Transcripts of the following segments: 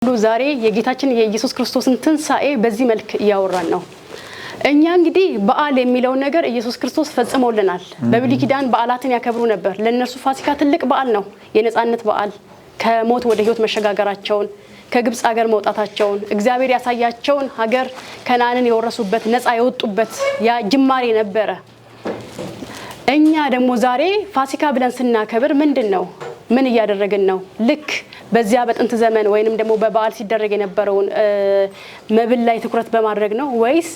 ዛሬ የጌታችን የኢየሱስ ክርስቶስን ትንሳኤ በዚህ መልክ ያወራን ነው። እኛ እንግዲህ በዓል የሚለው ነገር ኢየሱስ ክርስቶስ ፈጽሞልናል። በብሉይ ኪዳን በዓላትን ያከብሩ ነበር። ለነሱ ፋሲካ ትልቅ በዓል ነው። የነጻነት በዓል፣ ከሞት ወደ ሕይወት መሸጋገራቸውን፣ ከግብጽ ሀገር መውጣታቸውን፣ እግዚአብሔር ያሳያቸውን ሀገር ከነዓንን የወረሱበት ነፃ የወጡበት ያ ጅማሬ ነበረ። እኛ ደግሞ ዛሬ ፋሲካ ብለን ስናከብር ምንድነው? ምን እያደረግን ነው? ልክ በዚያ በጥንት ዘመን ወይንም ደግሞ በበዓል ሲደረግ የነበረውን መብል ላይ ትኩረት በማድረግ ነው ወይስ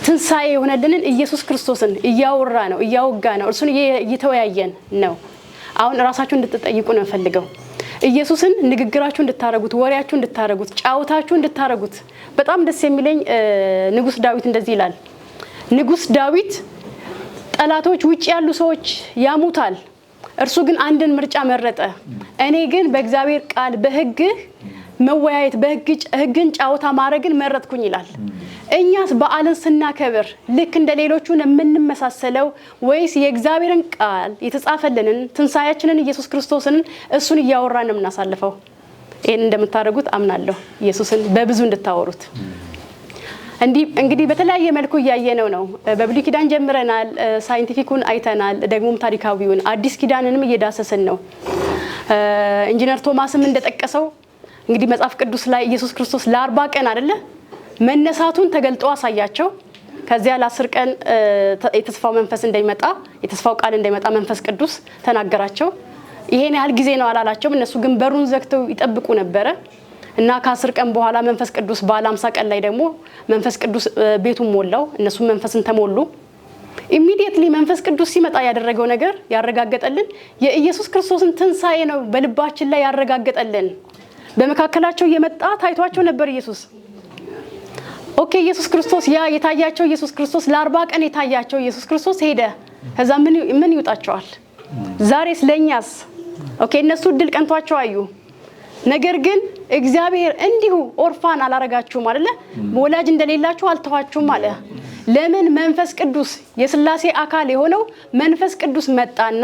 ትንሳኤ የሆነልንን ኢየሱስ ክርስቶስን እያወራ ነው እያወጋ ነው እርሱን እየተወያየን ነው? አሁን ራሳችሁ እንድትጠይቁ ነው ፈልገው። ኢየሱስን ንግግራችሁ እንድታረጉት፣ ወሬያችሁ እንድታረጉት፣ ጫውታችሁ እንድታረጉት። በጣም ደስ የሚለኝ ንጉስ ዳዊት እንደዚህ ይላል። ንጉስ ዳዊት ጠላቶች ውጪ ያሉ ሰዎች ያሙታል፣ እርሱ ግን አንድን ምርጫ መረጠ። እኔ ግን በእግዚአብሔር ቃል በሕግ መወያየት በሕግን ጫውታ ማድረግን መረጥኩኝ ይላል። እኛስ በዓልን ስናከብር ልክ እንደ ሌሎቹ የምንመሳሰለው ወይስ የእግዚአብሔርን ቃል የተጻፈልንን ትንሳኤያችንን ኢየሱስ ክርስቶስን እሱን እያወራን ነው የምናሳልፈው? ይሄን እንደምታደርጉት አምናለሁ። ኢየሱስን በብዙ እንድታወሩት እንግዲህ በተለያየ መልኩ እያየነው ነው። በብሉይ ኪዳን ጀምረናል፣ ሳይንቲፊኩን አይተናል፣ ደግሞም ታሪካዊውን አዲስ ኪዳንንም እየዳሰስን ነው። ኢንጂነር ቶማስም እንደጠቀሰው እንግዲህ መጽሐፍ ቅዱስ ላይ ኢየሱስ ክርስቶስ ለ40 ቀን አይደለ መነሳቱን ተገልጦ አሳያቸው። ከዚያ ለ10 ቀን የተስፋው መንፈስ እንደሚመጣ የተስፋው ቃል እንደሚመጣ መንፈስ ቅዱስ ተናገራቸው። ይሄን ያህል ጊዜ ነው አላላቸውም። እነሱ ግን በሩን ዘግተው ይጠብቁ ነበረ እና ከ10 ቀን በኋላ መንፈስ ቅዱስ ባለ 50 ቀን ላይ ደግሞ መንፈስ ቅዱስ ቤቱን ሞላው። እነሱ መንፈስን ተሞሉ። ኢሚዲየትሊ መንፈስ ቅዱስ ሲመጣ ያደረገው ነገር ያረጋገጠልን የኢየሱስ ክርስቶስን ትንሳኤ ነው። በልባችን ላይ ያረጋገጠልን በመካከላቸው የመጣ ታይቷቸው ነበር ኢየሱስ። ኦኬ ኢየሱስ ክርስቶስ ያ የታያቸው ኢየሱስ ክርስቶስ ለ40 ቀን የታያቸው ኢየሱስ ክርስቶስ ሄደ። ከዛ ምን ይውጣቸዋል? ዛሬስ ለኛስ? ኦኬ እነሱ ድል ቀንቷቸው አዩ። ነገር ግን እግዚአብሔር እንዲሁ ኦርፋን አላረጋችሁም አይደለ? ወላጅ እንደሌላችሁ አልተዋችሁም አለ። ለምን? መንፈስ ቅዱስ የሥላሴ አካል የሆነው መንፈስ ቅዱስ መጣና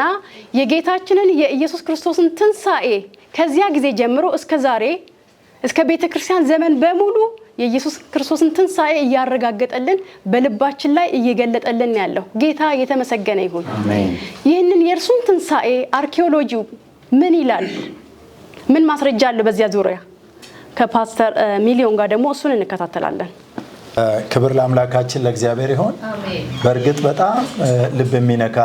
የጌታችንን የኢየሱስ ክርስቶስን ትንሳኤ ከዚያ ጊዜ ጀምሮ እስከ ዛሬ እስከ ቤተክርስቲያን ዘመን በሙሉ የኢየሱስ ክርስቶስን ትንሳኤ እያረጋገጠልን በልባችን ላይ እየገለጠልን ያለው ጌታ የተመሰገነ ይሁን። አሜን። ይህንን የእርሱን ትንሳኤ አርኪኦሎጂው ምን ይላል? ምን ማስረጃ አለ በዚያ ዙሪያ? ከፓስተር ሚሊዮን ጋር ደግሞ እሱን እንከታተላለን። ክብር ለአምላካችን ለእግዚአብሔር ይሁን። አሜን። በእርግጥ በጣም ልብ የሚነካ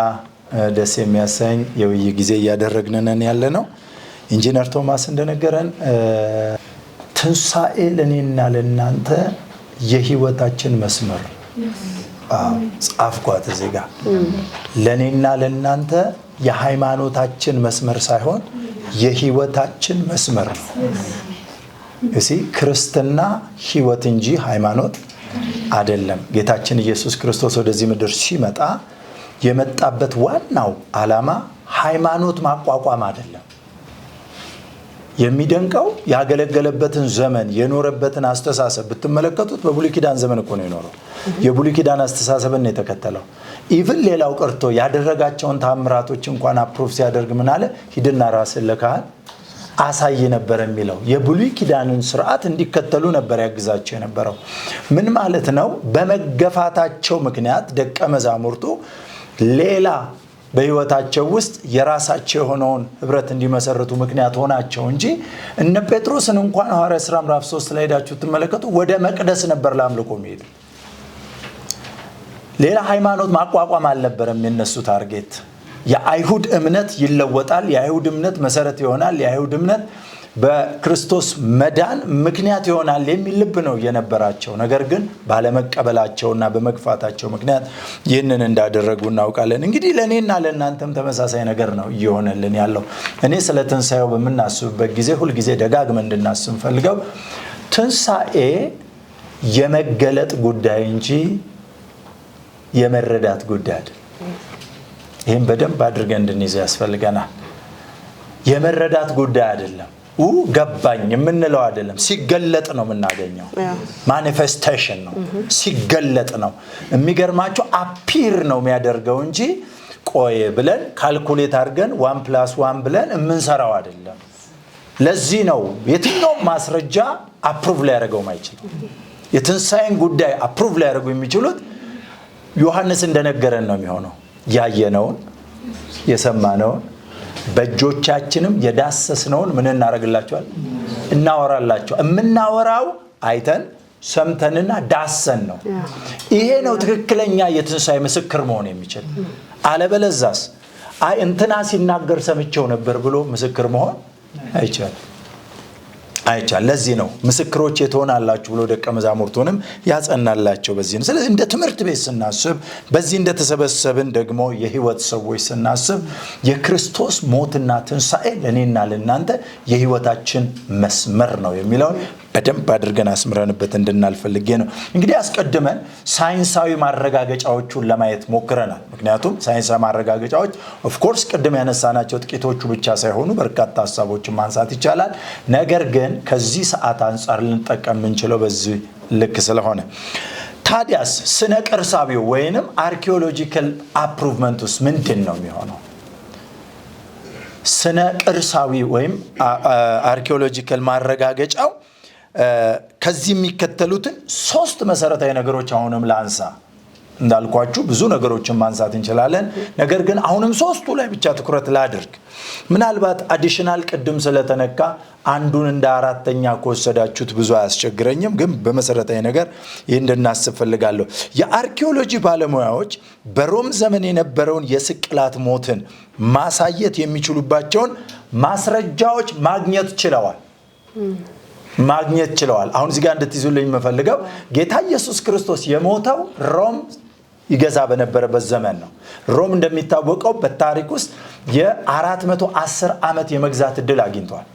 ደስ የሚያሰኝ የውይይት ጊዜ እያደረግን ያለ ነው። ኢንጂነር ቶማስ እንደነገረን ትንሳኤ ለኔና ለናንተ የህይወታችን መስመር ጻፍኳት እዚህ ጋር። ለኔና ለናንተ የሃይማኖታችን መስመር ሳይሆን የህይወታችን መስመር ነው። እሺ ክርስትና ህይወት እንጂ ሃይማኖት አይደለም። ጌታችን ኢየሱስ ክርስቶስ ወደዚህ ምድር ሲመጣ የመጣበት ዋናው ዓላማ ሃይማኖት ማቋቋም አይደለም። የሚደንቀው ያገለገለበትን ዘመን የኖረበትን አስተሳሰብ ብትመለከቱት በብሉይ ኪዳን ዘመን እኮ ነው የኖረው። የብሉይ ኪዳን አስተሳሰብን ነው የተከተለው። ኢቭን ሌላው ቀርቶ ያደረጋቸውን ታምራቶች እንኳን አፕሮቭ ሲያደርግ ምን አለ? ሂድና ራስን ለካህን አሳይ ነበር የሚለው። የብሉይ ኪዳንን ስርዓት እንዲከተሉ ነበር ያግዛቸው የነበረው። ምን ማለት ነው? በመገፋታቸው ምክንያት ደቀ መዛሙርቱ ሌላ በህይወታቸው ውስጥ የራሳቸው የሆነውን ህብረት እንዲመሰርቱ ምክንያት ሆናቸው እንጂ እነ ጴጥሮስን እንኳን ሐዋርያት ሥራ ምዕራፍ 3 ላይ ሄዳችሁ ተመለከቱ። ወደ መቅደስ ነበር ለአምልኮ የሚሄዱ። ሌላ ሃይማኖት ማቋቋም አልነበረም የነሱ ታርጌት። የአይሁድ እምነት ይለወጣል፣ የአይሁድ እምነት መሰረት ይሆናል፣ የአይሁድ እምነት በክርስቶስ መዳን ምክንያት ይሆናል የሚል ልብ ነው የነበራቸው። ነገር ግን ባለመቀበላቸውና በመግፋታቸው ምክንያት ይህንን እንዳደረጉ እናውቃለን። እንግዲህ ለኔና ለእናንተም ተመሳሳይ ነገር ነው እየሆነልን ያለው። እኔ ስለ ትንሳኤው በምናስብበት ጊዜ ሁል ጊዜ ደጋግመን እንድናስብ ፈልገው ትንሳኤ የመገለጥ ጉዳይ እንጂ የመረዳት ጉዳይ አይደለም። ይሄን በደንብ አድርገን እንድንይዝ ያስፈልገናል። የመረዳት ጉዳይ አይደለም። ገባኝ የምንለው አይደለም። ሲገለጥ ነው የምናገኘው። ማኒፌስቴሽን ነው፣ ሲገለጥ ነው። የሚገርማችሁ አፒር ነው የሚያደርገው እንጂ ቆይ ብለን ካልኩሌት አድርገን 1+1 ብለን የምንሰራው አይደለም። ለዚህ ነው የትኛው ማስረጃ አፕሩቭ ሊያደርገው ማይችል የትንሳኤን ጉዳይ አፕሩቭ ሊያደርጉ የሚችሉት ዮሐንስ እንደነገረን ነው የሚሆነው ያየነውን የሰማነውን በእጆቻችንም የዳሰስነውን ምን እናደርግላቸዋል እናወራላቸው የምናወራው አይተን ሰምተንና ዳሰን ነው ይሄ ነው ትክክለኛ የትንሳኤ ምስክር መሆን የሚችል አለበለዛስ አይ እንትና ሲናገር ሰምቼው ነበር ብሎ ምስክር መሆን አይቻልም ለዚህ ነው ምስክሮች የተሆናላችሁ ብሎ ደቀ መዛሙርቱንም ያጸናላቸው በዚህ ነው ስለዚህ እንደ ትምህርት ቤት ስናስብ በዚህ እንደ ተሰበሰብን ደግሞ የህይወት ሰዎች ስናስብ የክርስቶስ ሞትና ትንሳኤ ለኔና ለናንተ የህይወታችን መስመር ነው የሚለው በደንብ አድርገን አስምረንበት እንድናልፈልጌ ነው እንግዲህ አስቀድመን ሳይንሳዊ ማረጋገጫዎቹን ለማየት ሞክረናል ምክንያቱም ሳይንሳዊ ማረጋገጫዎች ኦፍ ኮርስ ቀደም ያነሳናቸው ጥቂቶቹ ብቻ ሳይሆኑ በርካታ ሐሳቦችን ማንሳት ይቻላል ነገር ግን ከዚህ ሰዓት አንፃር ልንጠቀም እንችለው በዚህ ልክ ስለሆነ ታዲያስ ስነ ቅርሳዊው ወይንም አርኪኦሎጂካል አፕሩቭመንቱስ ምንድነው የሚሆነው ስነ ቅርሳዊ ወይም አርኪኦሎጂካል ማረጋገጫው ከዚህ የሚከተሉትን ሶስት መሰረታዊ ነገሮች አሁንም ላንሳ እንዳልኳችሁ ብዙ ነገሮችን ማንሳት እንችላለን ነገር ግን አሁንም ሶስቱ ላይ ብቻ ትኩረት ላድርግ ምናልባት አዲሽናል ቅድም ስለተነካ አንዱን እንደ አራተኛ ኮሰዳችሁት ብዙ አያስቸግረኝም ግን በመሰረታዊ ነገር ይሄን እንድናስብ ፈልጋለሁ የአርኪኦሎጂ ባለሙያዎች በሮም ዘመን የነበረውን የስቅላት ሞትን ማሳየት የሚችሉባቸውን ማስረጃዎች ማግኘት ችለዋል አሁን እዚህ ጋር እንድትይዙልኝ መፈልገው ጌታ ኢየሱስ ክርስቶስ የሞተው ሮም ይገዛ በነበረበት ዘመን ነው ሮም እንደሚታወቀው በታሪክ ውስጥ የ410 ዓመት የመግዛት ዕድል አግኝቷል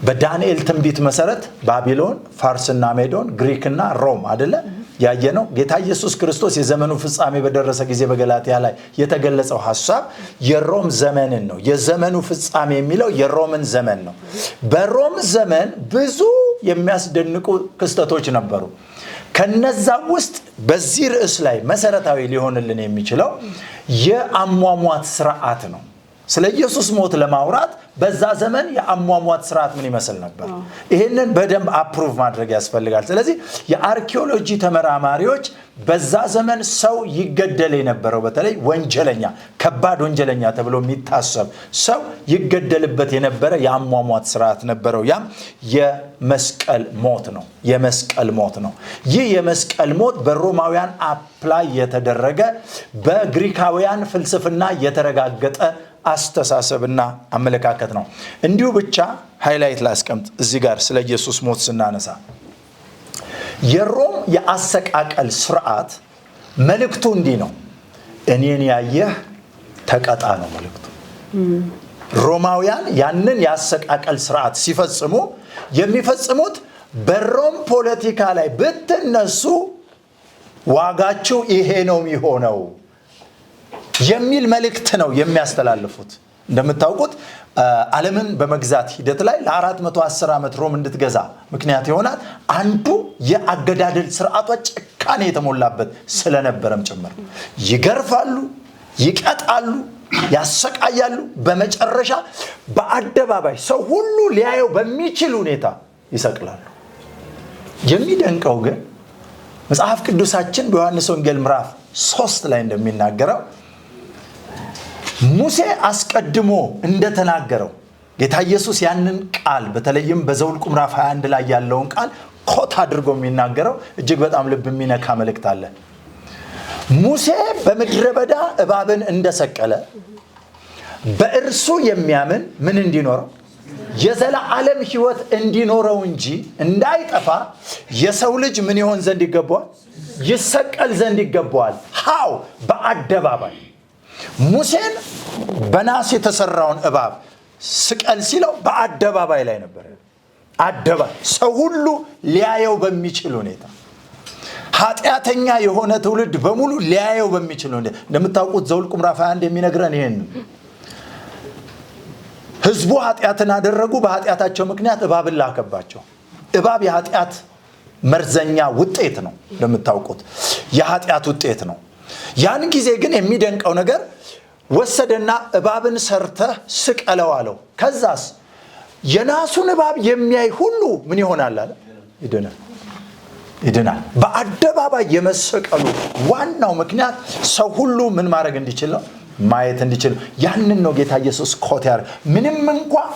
በዳንኤል ትንቢት መሰረት ባቢሎን ፋርስና ሜዶን ግሪክና ሮም አይደለ ያየነው ጌታ ኢየሱስ ክርስቶስ የዘመኑ ፍጻሜ በደረሰ ጊዜ በገላትያ ላይ የተገለጸው ሐሳብ የሮም ዘመንን ነው የዘመኑ ፍጻሜ የሚለው የሮምን ዘመን ነው በሮም ዘመን ብዙ የሚያስደንቁ ክስተቶች ነበሩ ከነዛ ውስጥ በዚህ ርዕስ ላይ መሰረታዊ ሊሆንልን የሚችለው የአሟሟት ስርዓት ነው ስለ ኢየሱስ ሞት ለማውራት በዛ ዘመን የአሟሟት ስርዓት ምን ይመስል ነበር ይሄንን በደንብ አፕሩቭ ማድረግ ያስፈልጋል ስለዚህ የአርኪኦሎጂ ተመራማሪዎች በዛ ዘመን ሰው ይገደል የነበረው በተለይ ወንጀለኛ ከባድ ወንጀለኛ ተብሎ የሚታሰብ ሰው ይገደልበት የነበረ የአሟሟት ስርዓት ነበረው ያም የመስቀል ሞት ነው ይህ የመስቀል ሞት በሮማውያን አፕላይ የተደረገ በግሪካውያን ፍልስፍና የተረጋገጠ አስተሳሰብና አመለካከት ነው እንዲሁ ብቻ ሃይላይት ላስቀምጥ እዚህ ጋር ስለ ኢየሱስ ሞት ስናነሳ የሮም የአሰቃቀል ስርዓት መልእክቱ እንዲህ ነው እኔን ያየህ ተቀጣ ነው መልእክቱ ሮማውያን ያንን የአሰቃቀል ስርዓት ሲፈጽሙ የሚፈጽሙት በሮም ፖለቲካ ላይ ብትነሱ ዋጋችሁ ይሄ ነው የሚሆነው የሚል መልእክት ነው የሚያስተላልፉት እንደምታውቁት ዓለምን በመግዛት ሂደት ላይ ለ410 ዓመት ሮም እንድትገዛ ምክንያት ይሆናል አንዱ የአገዳደል ስርዓቷ ጭካኔ የተሞላበት ስለነበረም ጭምር ይገርፋሉ ይቀጣሉ ያሰቃያሉ በመጨረሻ በአደባባይ ሰው ሁሉ ሊያየው በሚችል ሁኔታ ይሰቅላሉ የሚደንቀው ግን መጽሐፍ ቅዱሳችን በዮሐንስ ወንጌል ምዕራፍ 3 ላይ እንደሚናገረው ሙሴ አስቀድሞ እንደተናገረው ጌታ ኢየሱስ ያንን ቃል በተለይም በዘኍልቍ ምዕራፍ 21 ላይ ያለውን ቃል ኮት አድርጎ የሚናገረው እጅግ በጣም ልብ የሚነካ መልእክት አለ ሙሴ በምድረ በዳ እባብን እንደሰቀለ በእርሱ የሚያምን ምን እንዲኖረው የዘላለም ሕይወት እንዲኖረው እንጂ እንዳይጠፋ የሰው ልጅ ምን ይሆን ዘንድ ይገባዋል ይሰቀል ዘንድ ይገባዋል ሃው በአደባባይ ሙሴን በናስ የተሰራውን እባብ ስቀል ሲለው በአደባባይ ላይ ነበር አደባባይ ሰው ሁሉ ሊያየው በሚችል ሁኔታ ኃጢአተኛ የሆነ ትውልድ በሙሉ ሊያየው በሚችል ሁኔታ እንደምታውቁት ዘኍልቍ ምዕራፍ 21 የሚነግረን ይሄን ህዝቡ ኃጢአትን አደረጉ በኃጢአታቸው ምክንያት እባብን ላከባቸው እባብ የኃጢአት መርዘኛ ውጤት ነው እንደምታውቁት የኃጢአት ውጤት ነው ያን ጊዜ ግን የሚደንቀው ነገር ወሰደና እባብን ሰርተህ ስቀለው አለው ከዛስ የናሱን እባብ የሚያይ ሁሉ ምን ይሆናል አለ? ይድናል። በአደባባይ የመሰቀሉ ዋናው ምክንያት ሰው ሁሉ ምን ማድረግ እንዲችል ነው? ማየት እንዲችል። ያንን ነው ጌታ ኢየሱስ ኮት ያደረገ። ምንም እንኳን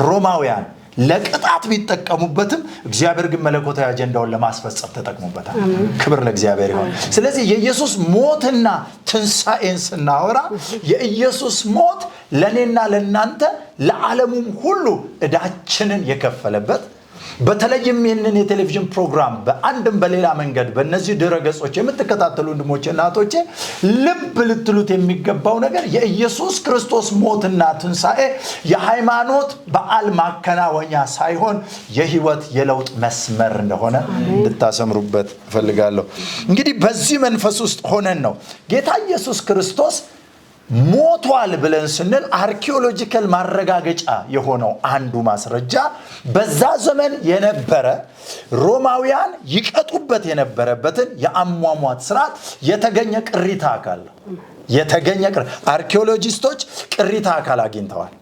ሮማውያን ለቅጣት ቢጠቀሙበትም እግዚአብሔር ግን መለኮታዊ አጀንዳውን ለማስፈጸም ተጠቅሞበታል። ክብር ለእግዚአብሔር ይሁን። ስለዚህ የኢየሱስ ሞትና ትንሣኤን ስናወራ የኢየሱስ ሞት ለኔና ለናንተ ለዓለሙም ሁሉ ዕዳችንን የከፈለበት፣ በተለይም ይህንን የቴሌቪዥን ፕሮግራም በአንድም በሌላ መንገድ በእነዚህ ድረገጾች የምትከታተሉ ወንድሞቼና እህቶቼ ልብ ልትሉት የሚገባው ነገር የኢየሱስ ክርስቶስ ሞትና ትንሣኤ የሃይማኖት በዓል ማከናወኛ ሳይሆን የህይወት የለውጥ መስመር እንደሆነ እንድታሰምሩበት እፈልጋለሁ። እንግዲህ በዚህ መንፈስ ውስጥ ሆነን ነው ጌታ ኢየሱስ ክርስቶስ ሞቷል ብለን ስንል አርኪኦሎጂካል ማረጋገጫ የሆነው አንዱ ማስረጃ በዛ ዘመን የነበረ ሮማውያን ይቀጡበት የነበረበትን የአሟሟት ስርዓት የተገኘ ቅሪታ አካል ነው። አርኪኦሎጂስቶች ቅሪታ አካል አግኝተዋል።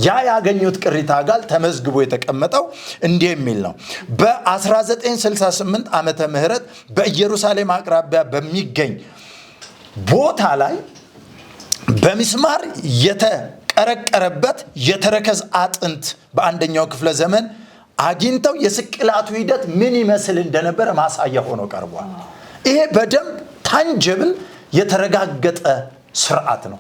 ያ ያገኙት ቅሪታ አካል ተመዝግቦ የተቀመጠው እንዲህ የሚል ነው። በ1968 ዓመተ ምህረት በኢየሩሳሌም አቅራቢያ በሚገኝ ቦታ ላይ በሚስማር የተቀረቀረበት የተረከዝ አጥንት በአንደኛው ክፍለ ዘመን አግኝተው የስቅላቱ ሂደት ምን ይመስል እንደነበረ ማሳያ ሆኖ ቀርቧል። ይሄ በደንብ ታንጀብል የተረጋገጠ ስርዓት ነው።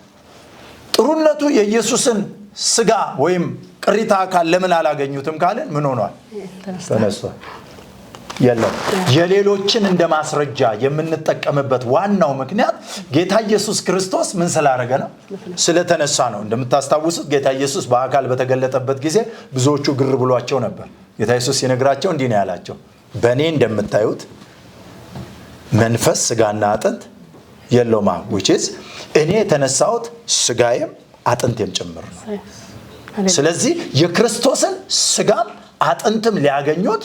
ጥሩነቱ የኢየሱስን ስጋ ወይም ቅሪታ አካል ለምን አላገኙትም ካለን ምን ሆኗል? ተነስቷል። የለም የሌሎችን እንደ ማስረጃ የምንጠቀምበት ዋናው ምክንያት ጌታ ኢየሱስ ክርስቶስ ምን ስላደረገ ነው? ስለተነሳ ነው። እንደምታስታውሱት ጌታ ኢየሱስ በአካል በተገለጠበት ጊዜ ብዙዎቹ ግር ብሏቸው ነበር። ጌታ ኢየሱስ ሲነግራቸው እንዲህ ነው ያላቸው፣ በእኔ እንደምታዩት መንፈስ ስጋና አጥንት የለውም፣ which is እኔ የተነሳሁት ስጋዬም አጥንቴም ጭምር ነው። ስለዚህ የክርስቶስን ስጋም አጥንትም ሊያገኙት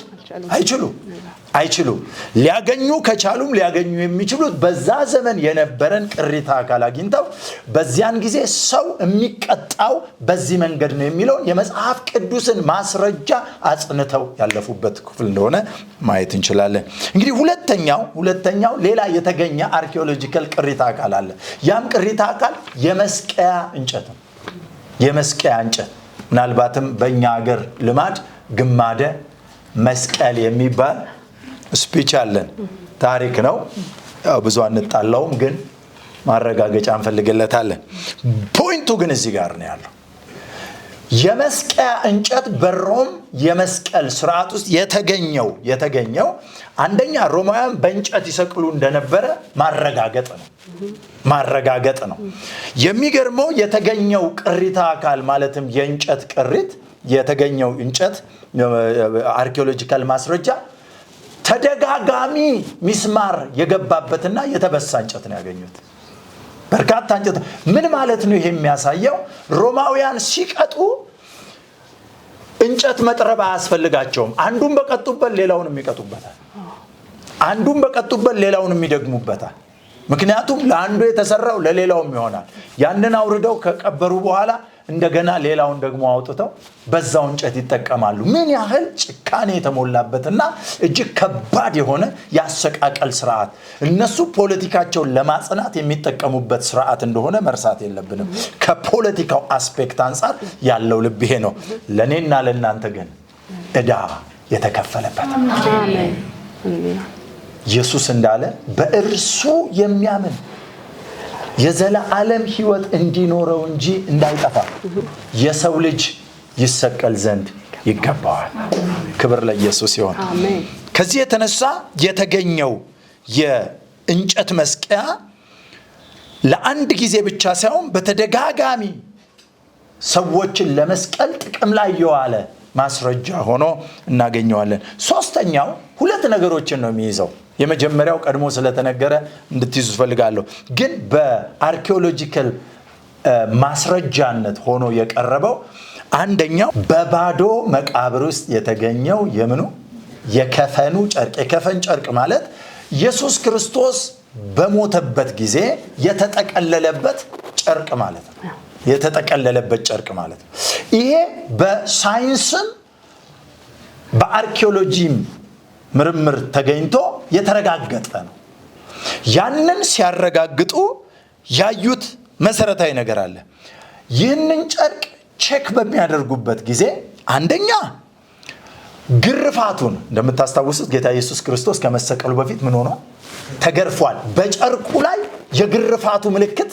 አይችሉም። ሊያገኙ ከቻሉም ሊያገኙ የሚችሉት በዛ ዘመን የነበረን ቅሪታ አካል አግኝተው በዚያን ጊዜ ሰው የሚቀጣው በዚህ መንገድ ነው የሚለውን የመጽሐፍ ቅዱስን ማስረጃ አጽንተው ያለፉበት ክፍል እንደሆነ ማየት እንችላለን። እንግዲህ ሁለተኛው ሌላ የተገኘ አርኪኦሎጂካል ቅሪታ አካል አለ። ያም ቅሪታ አካል የመስቀያ እንጨት ነው። የመስቀያ እንጨት ምናልባትም በእኛ ሀገር ልማድ ግማደ መስቀል የሚባል ስፒች አለን። ታሪክ ነው። ያው ብዙ አንጣላውም፣ ግን ማረጋገጫ እንፈልግለታለን። ፖይንቱ ግን እዚህ ጋር ነው ያለው። የመስቀያ እንጨት በሮም የመስቀል ስርዓት ውስጥ የተገኘው አንደኛ ሮማውያን በእንጨት ይሰቅሉ እንደነበረ ማረጋገጥ ነው። የሚገርመው የተገኘው ቅሪታ አካል ማለትም የእንጨት ቅሪት የተገኘው እንጨት አርኪኦሎጂካል ማስረጃ ተደጋጋሚ ሚስማር የገባበትና የተበሳ እንጨት ነው ያገኙት። በርካታ እንጨት ምን ማለት ነው? ይሄ የሚያሳየው ሮማውያን ሲቀጡ እንጨት መጥረብ አያስፈልጋቸውም። አንዱን በቀጡበት ሌላውንም ይቀጡበታል። አንዱን በቀጡበት ሌላውንም ይደግሙበታል። ምክንያቱም ለአንዱ የተሰራው ለሌላውም ይሆናል። ያንን አውርደው ከቀበሩ በኋላ እንደገና ሌላውን ደግሞ አውጥተው በዛው እንጨት ይጠቀማሉ። ምን ያህል ጭካኔ የተሞላበትና እጅግ ከባድ የሆነ ያሰቃቀል ስርዓት፣ እነሱ ፖለቲካቸውን ለማጽናት የሚጠቀሙበት ስርዓት እንደሆነ መርሳት የለብንም። ከፖለቲካው አስፔክት አንፃር ያለው ልብ ይሄ ነው። ለኔና ለናንተ ግን ዕዳ የተከፈለበት አሜን። ኢየሱስ እንዳለ በእርሱ የሚያምን የዘላለም ሕይወት እንዲኖረው እንጂ እንዳይጠፋ የሰው ልጅ ይሰቀል ዘንድ ይገባዋል። ክብር ለኢየሱስ ይሁን። አሜን። ከዚህ የተነሳ የተገኘው የእንጨት መስቀያ ለአንድ ጊዜ ብቻ ሳይሆን በተደጋጋሚ ሰዎችን ለመስቀል ጥቅም ላይ የዋለ ማስረጃ ሆኖ እናገኘዋለን። ሶስተኛው ሁለት ነገሮችን ነው የሚይዘው። የመጀመሪያው ቀድሞ ስለተነገረ እንድትይዙ ፈልጋለሁ። ግን በአርኪኦሎጂካል ማስረጃነት ሆኖ የቀረበው አንደኛው በባዶ መቃብር ውስጥ የተገኘው የከፈኑ ጨርቅ። የከፈን ጨርቅ ማለት ኢየሱስ ክርስቶስ በሞተበት ጊዜ የተጠቀለለበት ጨርቅ ማለት ነው። የተጠቀለለበት ጨርቅ ማለት ነው። ይሄ በሳይንስም በአርኪኦሎጂም ምርምር ተገኝቶ የተረጋገጠ ነው። ያንን ሲያረጋግጡ ያዩት መሰረታዊ ነገር አለ። ይህንን ጨርቅ ቼክ በሚያደርጉበት ጊዜ አንደኛ ግርፋቱን እንደምታስታውሱት ጌታ ኢየሱስ ክርስቶስ ከመሰቀሉ በፊት ምን ሆኖ ተገርፏል። በጨርቁ ላይ የግርፋቱ ምልክት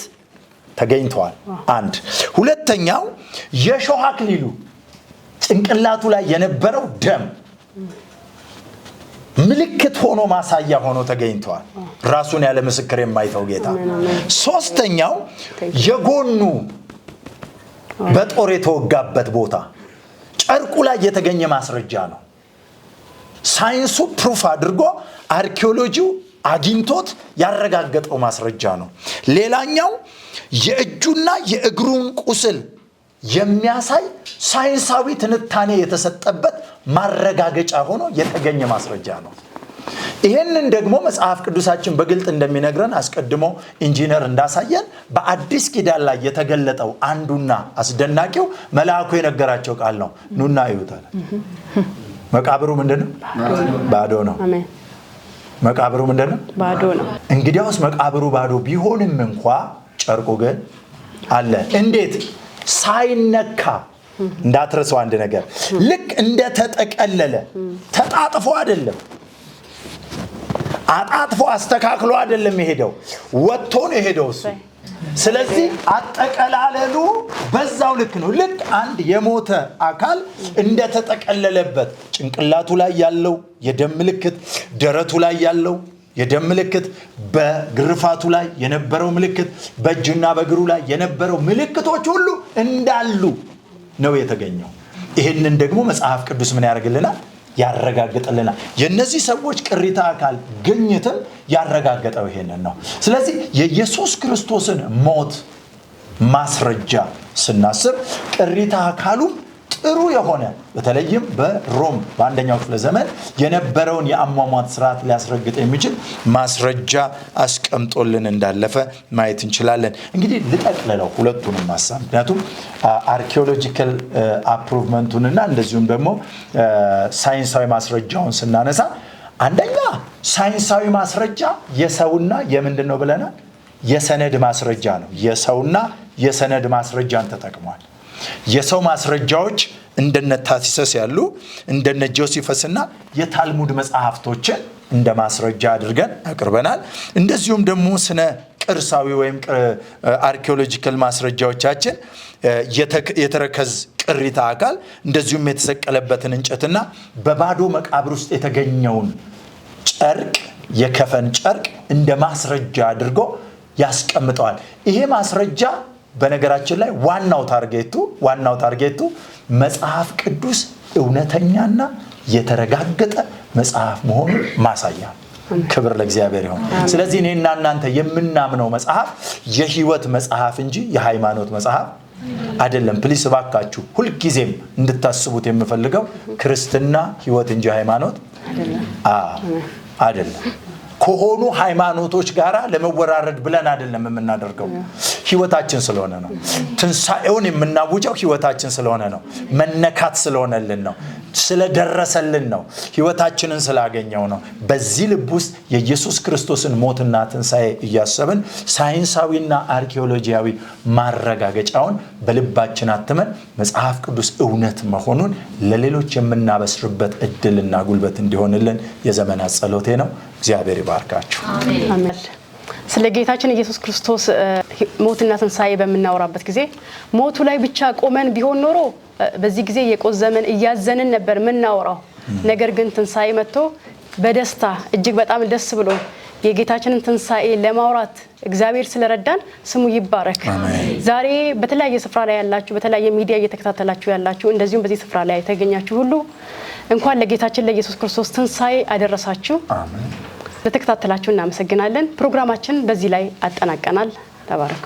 ተገኝቷል። አንድ ሁለተኛው የሾህ አክሊሉ ጭንቅላቱ ላይ የነበረው ደም ምልክት ሆኖ ማሳያ ሆኖ ተገኝቷል። ራሱን ያለ ምስክር የማይተው ጌታ። ሶስተኛው የጎኑ በጦር የተወጋበት ቦታ ጨርቁ ላይ የተገኘ ማስረጃ ነው። ሳይንሱ ፕሩፍ አድርጎ አርኪኦሎጂው አግኝቶት ያረጋገጠው ማስረጃ ነው። ሌላኛው የእጁና የእግሩን ቁስል የሚያሳይ ሳይንሳዊ ትንታኔ የተሰጠበት ማረጋገጫ ሆኖ የተገኘ ማስረጃ ነው። ይሄንን ደግሞ መጽሐፍ ቅዱሳችን በግልጥ እንደሚነግረን አስቀድሞ ኢንጂነር እንዳሳየን በአዲስ ኪዳን ላይ የተገለጠው አንዱና አስደናቂው መልአኩ የነገራቸው ቃል ነው። ኑና እዩታል። መቃብሩ ምንድነው? ባዶ ነው። አሜን። መቃብሩ ምንድነው? ባዶ ነው። እንግዲያውስ መቃብሩ ባዶ ቢሆንም እንኳ ጨርቁ ግን አለ። እንዴት? ሳይነካ። እንዳትረሳው አንድ ነገር፣ ልክ እንደ ተጠቀለለ ተጣጥፎ አይደለም፣ አጣጥፎ አስተካክሎ አይደለም የሄደው፣ ወጥቶ ነው የሄደው እሱ። ስለዚህ አጠቀላለሉ በዛው ልክ ነው። ልክ አንድ የሞተ አካል እንደ ተጠቀለለበት ጭንቅላቱ ላይ ያለው የደም ምልክት፣ ደረቱ ላይ ያለው የደም ምልክት፣ በግርፋቱ ላይ የነበረው ምልክት፣ በእጅና በእግሩ ላይ የነበረው ምልክቶች ሁሉ እንዳሉ ነው የተገኘው። ይህንን ደግሞ መጽሐፍ ቅዱስ ምን ያደርግልናል? ያረጋግጥልናል። የነዚህ ሰዎች ቅሪተ አካል ግኝትም ያረጋገጠው ይሄንን ነው። ስለዚህ የኢየሱስ ክርስቶስን ሞት ማስረጃ ስናስብ ቅሪተ አካሉ ጥሩ የሆነ በተለይም በሮም በአንደኛው ክፍለ ዘመን የነበረውን የአሟሟት ስርዓት ሊያስረግጥ የሚችል ማስረጃ አስቀምጦልን እንዳለፈ ማየት እንችላለን። እንግዲህ ልጠቅልለው ሁለቱንም ሐሳብ፣ ምክንያቱም አርኪኦሎጂካል አፕሩቭመንቱንና እንደዚሁም ደግሞ ሳይንሳዊ ማስረጃውን ስናነሳ አንደኛ ሳይንሳዊ ማስረጃ የሰውና የምንድን ነው ብለናል? የሰነድ ማስረጃ ነው። የሰውና የሰነድ ማስረጃን ተጠቅሟል። የሰው ማስረጃዎች እንደነ ታሲሰስ ያሉ እንደነ ጆሲፈስና የታልሙድ መጽሐፍቶችን እንደ ማስረጃ አድርገን አቅርበናል። እንደዚሁም ደግሞ ስነ ቅርሳዊ ወይም አርኪኦሎጂካል ማስረጃዎቻችን የተረከዝ ቅሪተ አካል እንደዚሁም የተሰቀለበትን እንጨትና በባዶ መቃብር ውስጥ የተገኘውን ጨርቅ የከፈን ጨርቅ እንደ ማስረጃ አድርጎ ያስቀምጠዋል። ይሄ ማስረጃ በነገራችን ላይ ዋናው ታርጌቱ መጽሐፍ ቅዱስ እውነተኛና የተረጋገጠ መጽሐፍ መሆኑን ማሳያ። ክብር ለእግዚአብሔር ይሁን። ስለዚህ እኔና እናንተ የምናምነው መጽሐፍ የህይወት መጽሐፍ እንጂ የሃይማኖት መጽሐፍ አይደለም። ፕሊስ እባካችሁ ሁልጊዜም እንድታስቡት የምፈልገው ክርስትና ህይወት እንጂ ሃይማኖት አይደለም። ከሆኑ ሃይማኖቶች ጋራ ለመወራረድ ብለን አይደለም የምናደርገው፣ ህይወታችን ስለሆነ ነው። ትንሳኤውን የምናውጀው ህይወታችን ስለሆነ ነው። መነካት ስለሆነልን ነው። ስለደረሰልን ነው። ህይወታችንን ስላገኘው ነው። በዚህ ልብ ውስጥ የኢየሱስ ክርስቶስን ሞትና ትንሳኤ እያሰብን ሳይንሳዊና አርኪኦሎጂያዊ ማረጋገጫውን በልባችን አትመን መጽሐፍ ቅዱስ እውነት መሆኑን ለሌሎች የምናበስርበት እድልና ጉልበት እንዲሆንልን የዘመናት ጸሎቴ ነው። እግዚአብሔር ይባርካችሁ። አሜን። ስለ ጌታችን ኢየሱስ ክርስቶስ ሞትና ትንሳኤ በመናወራበት ጊዜ ሞቱ ላይ ብቻ ቆመን ቢሆን ኖሮ በዚህ ጊዜ የቆዘመን እያዘንን ነበር ምናወራው። ነገር ግን ትንሳኤ መጥቶ በደስታ እጅግ በጣም ደስ ብሎ የጌታችንን ትንሳኤ ለማውራት እግዚአብሔር ስለረዳን ስሙ ይባረክ። ዛሬ በተለያየ ስፍራ ላይ ያላችሁ፣ በተለያየ ሚዲያ እየተከታተላችሁ ያላችሁ፣ እንደዚሁም በዚህ ስፍራ ላይ ተገኛችሁ ሁሉ እንኳን ለጌታችን ለኢየሱስ ክርስቶስ ትንሳኤ አደረሳችሁ። አሜን። ለተከታተላችሁ እናመሰግናለን። ፕሮግራማችን በዚህ ላይ አጠናቀናል። ተባረኩ።